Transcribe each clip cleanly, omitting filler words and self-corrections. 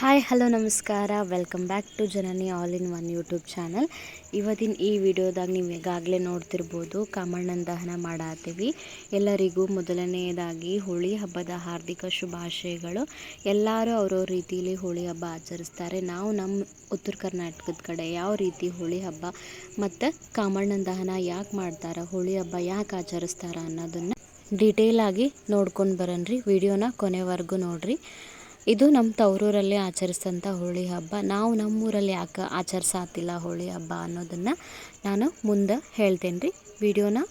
Hi hello ನಮಸ್ಕಾರ welcome back to Janani all in one YouTube channel. ಇವತ್ತಿನ ಈ ವಿಡಿಯೋದಾಗ ನೀವು ಈಗಾಗಲೇ ನೋಡ್ತಿರ್ಬೋದು ಕಾಮಣ್ಣನ ದಹನ ಮಾಡತ್ತೀವಿ. ಎಲ್ಲರಿಗೂ ಮೊದಲನೆಯದಾಗಿ ಹೋಳಿ ಹಬ್ಬದ ಹಾರ್ದಿಕ ಶುಭಾಶಯಗಳು. ಎಲ್ಲರೂ ಅವ್ರವ್ರ ರೀತಿಯಲ್ಲಿ ಹೋಳಿ ಹಬ್ಬ ಆಚರಿಸ್ತಾರೆ. ನಾವು ನಮ್ಮ ಉತ್ತರ ಕರ್ನಾಟಕದ ಕಡೆ ಯಾವ ರೀತಿ ಹೋಳಿ ಹಬ್ಬ ಮತ್ತು ಕಾಮಣ್ಣನ ದಹನ ಯಾಕೆ ಮಾಡ್ತಾರೆ, ಹೋಳಿ ಹಬ್ಬ ಯಾಕೆ ಆಚರಿಸ್ತಾರೆ ಅನ್ನೋದನ್ನು ಡೀಟೇಲ್ ಆಗಿ ನೋಡ್ಕೊಂಡು ಬರೋಣ್ರಿ. ವಿಡಿಯೋನ ಕೊನೆವರೆಗೂ ನೋಡಿರಿ. ಇದು ನಮ್ಮ ತವರೂರಲ್ಲಿ ಆಚರಿಸಿದಂಥ ಹೋಳಿ ಹಬ್ಬ. ನಾವು ನಮ್ಮೂರಲ್ಲಿ ಯಾಕೆ ಆಚರಿಸಾತಿಲ್ಲ ಹೋಳಿ ಹಬ್ಬ ಅನ್ನೋದನ್ನು ನಾನು ಮುಂದೆ ಹೇಳ್ತೇನೆ ರೀ. ವಿಡಿಯೋನ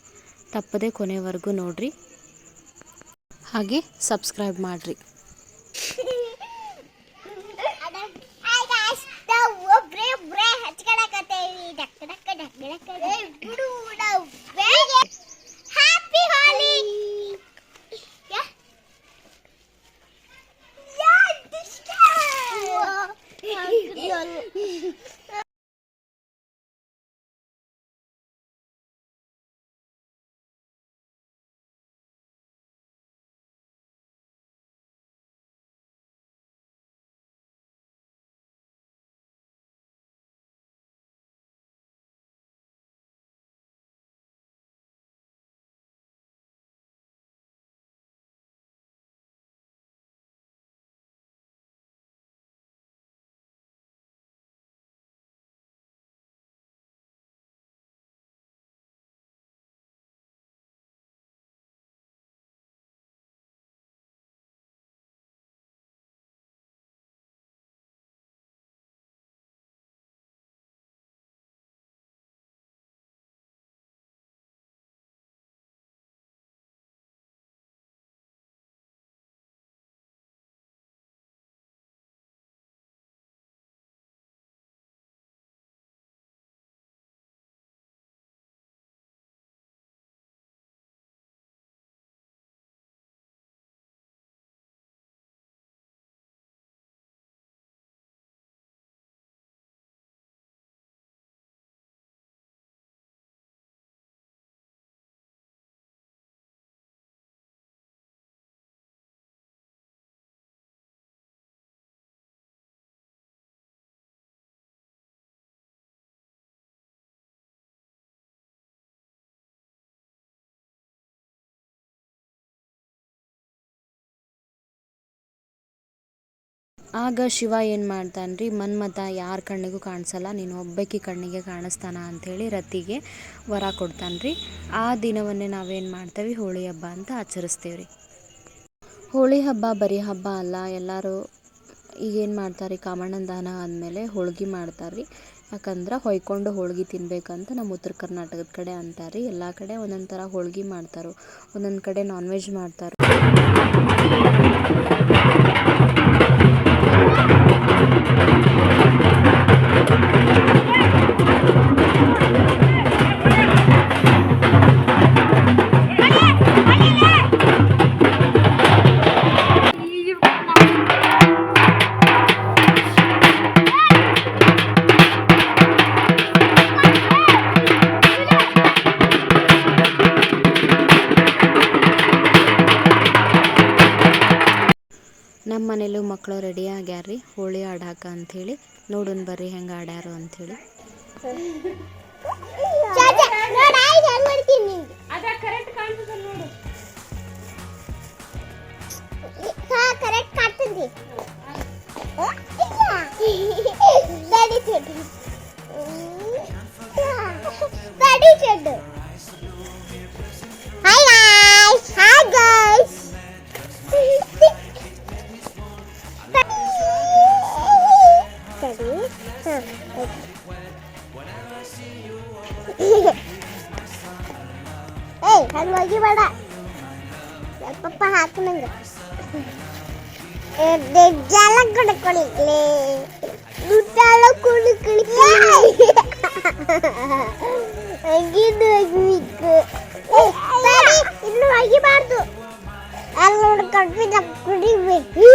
ತಪ್ಪದೆ ಕೊನೆವರೆಗೂ ನೋಡಿರಿ, ಹಾಗೆ ಸಬ್ಸ್ಕ್ರೈಬ್ ಮಾಡಿರಿ. ಆಗ ಶಿವ ಏನು ಮಾಡ್ತಾನೆ ರೀ, ಮನ್ಮಥ ಯಾರ ಕಣ್ಣಿಗೂ ಕಾಣಿಸಲ್ಲ, ನೀನು ಒಬ್ಬಾಕಿ ಕಣ್ಣಿಗೆ ಕಾಣಿಸ್ತಾನ ಅಂಥೇಳಿ ರತಿಗೆ ವರ ಕೊಡ್ತಾನೆ ರೀ. ಆ ದಿನವನ್ನೇ ನಾವೇನು ಮಾಡ್ತೇವೆ, ಹೋಳಿ ಹಬ್ಬ ಅಂತ ಆಚರಿಸ್ತೇವೆ ರೀ. ಹೋಳಿ ಹಬ್ಬ ಬರೀ ಹಬ್ಬ ಅಲ್ಲ, ಎಲ್ಲರೂ ಈಗೇನು ಮಾಡ್ತಾರೆ, ಕಾಮಣ್ಣನ ದಹನ ಆದಮೇಲೆ ಹೋಳ್ಗೆ ಮಾಡ್ತಾರೆ ರೀ. ಯಾಕಂದ್ರೆ ಹೊಯ್ಕೊಂಡು ಹೋಳ್ಗೆ ತಿನ್ಬೇಕಂತ ನಮ್ಮ ಉತ್ತರ ಕರ್ನಾಟಕದ ಕಡೆ ಅಂತಾರೆ ರೀ. ಎಲ್ಲ ಕಡೆ ಒಂದೊಂದು ಥರ ಹೋಳ್ಗೆ ಮಾಡ್ತಾರೆ, ಒಂದೊಂದು ಕಡೆ ನಾನ್ ವೆಜ್ ಮಾಡ್ತಾರೆ. ನಮ್ಮ ಮನೇಲೂ ಮಕ್ಕಳು ರೆಡಿ ಆಗ್ಯಾರ್ರಿ ಹೋಳಿ ಆಡಾಕ ಅಂಥೇಳಿ. ನೋಡೋಣ ಬರ್ರಿ ಹೆಂಗೆ ಆಡ್ಯಾರು ಅಂಥೇಳಿ. ಹಂಗೋಗಿ ಬೇಡ, ಸ್ವಲ್ಪ ಹಾಕು ನಂಗೆ ಜಲ ಕುಡ್ಕೊಳ್ಳಿ ದುಡ್ಡೆಲ್ಲ ಕುಡ್ಕೊಳ್ಳಿ ಹಂಗಿದ್ದು ಹೋಗ್ಬೇಕು. ಇನ್ನು ಒಗಿಬಾರ್ದು, ಅಲ್ಲಿ ನೋಡ್ಕೊಂಡು ಕುಡಿಬೇಕು.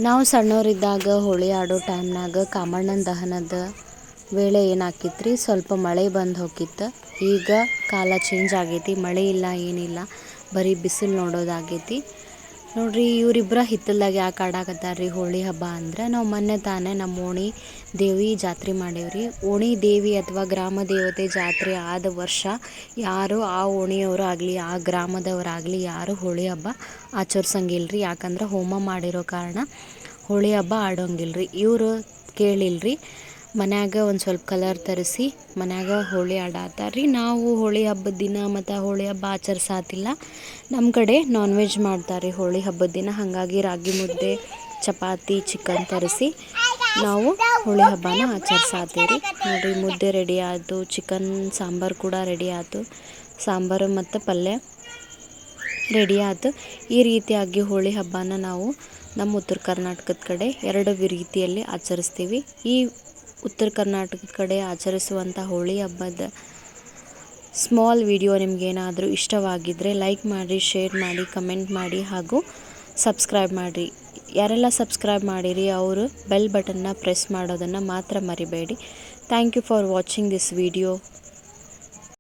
ನಾವು ಸಣ್ಣವರಿದ್ದಾಗ ಹೋಳಿ ಆಡೋ ಟೈಮ್ನಾಗ ಕಾಮಣ್ಣನ ದಹನದ ವೇಳೆ ಏನಾಕಿತ್ತು ರೀ, ಸ್ವಲ್ಪ ಮಳೆ ಬಂದು ಹೋಗಿತ್ತು. ಈಗ ಕಾಲ ಚೇಂಜ್ ಆಗೈತಿ, ಮಳೆ ಇಲ್ಲ ಏನಿಲ್ಲ, ಬರೀ ಬಿಸಿಲು ನೋಡೋದಾಗೈತಿ ನೋಡ್ರಿ. ಇವರಿಬ್ಬರ ಹಿತ್ತಲ್ದಾಗ ಯಾಕೆ ಆಡಾಕತ್ತಾರ್ರಿ ಹೋಳಿ ಹಬ್ಬ ಅಂದ್ರೆ, ನಾವು ಮೊನ್ನೆ ತಾನೇ ನಮ್ಮ ಓಣಿ ದೇವಿ ಜಾತ್ರೆ ಮಾಡೇವ್ರಿ. ಓಣಿ ದೇವಿ ಅಥವಾ ಗ್ರಾಮ ದೇವತೆ ಜಾತ್ರೆ ಆದ ವರ್ಷ ಯಾರು ಆ ಓಣಿಯವರು ಆಗಲಿ ಆ ಗ್ರಾಮದವರಾಗಲಿ ಯಾರು ಹೋಳಿ ಹಬ್ಬ ಆಚರಿಸಂಗಿಲ್ರಿ. ಯಾಕಂದ್ರೆ ಹೋಮ ಮಾಡಿರೋ ಕಾರಣ ಹೋಳಿ ಹಬ್ಬ ಆಡೋಂಗಿಲ್ರಿ. ಇವರು ಕೇಳಿಲ್ರಿ, ಮನ್ಯಾಗ ಒಂದು ಸ್ವಲ್ಪ ಕಲರ್ ತರಿಸಿ ಮನ್ಯಾಗ ಹೋಳಿ ಆಡಾತಾರ್ರಿ. ನಾವು ಹೋಳಿ ಹಬ್ಬದ ದಿನ ಮತ್ತು ಹೋಳಿ ಹಬ್ಬ ಆಚರಿಸಾತಿಲ್ಲ. ನಮ್ಮ ಕಡೆ ನಾನ್ ವೆಜ್ ಮಾಡ್ತಾರೆ ಹೋಳಿ ಹಬ್ಬದ ದಿನ. ಹಾಗಾಗಿ ರಾಗಿ ಮುದ್ದೆ, ಚಪಾತಿ, ಚಿಕನ್ ತರಿಸಿ ನಾವು ಹೋಳಿ ಹಬ್ಬನ ಆಚರಿಸಾತೀವಿ. ನೋಡಿರಿ, ಮುದ್ದೆ ರೆಡಿ ಆಯಿತು, ಚಿಕನ್ ಸಾಂಬಾರು ಕೂಡ ರೆಡಿ ಆಯಿತು, ಸಾಂಬಾರು ಮತ್ತು ಪಲ್ಯ ರೆಡಿ ಆಯ್ತು. ಈ ರೀತಿಯಾಗಿ ಹೋಳಿ ಹಬ್ಬನ ನಾವು ನಮ್ಮ ಉತ್ತರ ಕರ್ನಾಟಕದ ಕಡೆ ಎರಡು ರೀತಿಯಲ್ಲಿ ಆಚರಿಸ್ತೀವಿ. ಈ ಉತ್ತರ ಕರ್ನಾಟಕದ ಕಡೆ ಆಚರಿಸುವಂಥ ಹೋಳಿ ಹಬ್ಬದ ಸ್ಮಾಲ್ ವಿಡಿಯೋ ನಿಮಗೇನಾದರೂ ಇಷ್ಟವಾಗಿದ್ದರೆ ಲೈಕ್ ಮಾಡಿ, ಶೇರ್ ಮಾಡಿ, ಕಮೆಂಟ್ ಮಾಡಿ ಹಾಗೂ ಸಬ್ಸ್ಕ್ರೈಬ್ ಮಾಡಿರಿ. ಯಾರೆಲ್ಲ ಸಬ್ಸ್ಕ್ರೈಬ್ ಮಾಡಿರಿ ಅವರು ಬೆಲ್ ಬಟನ್ನ ಪ್ರೆಸ್ ಮಾಡೋದನ್ನು ಮಾತ್ರ ಮರಿಬೇಡಿ. Thank you for watching this video.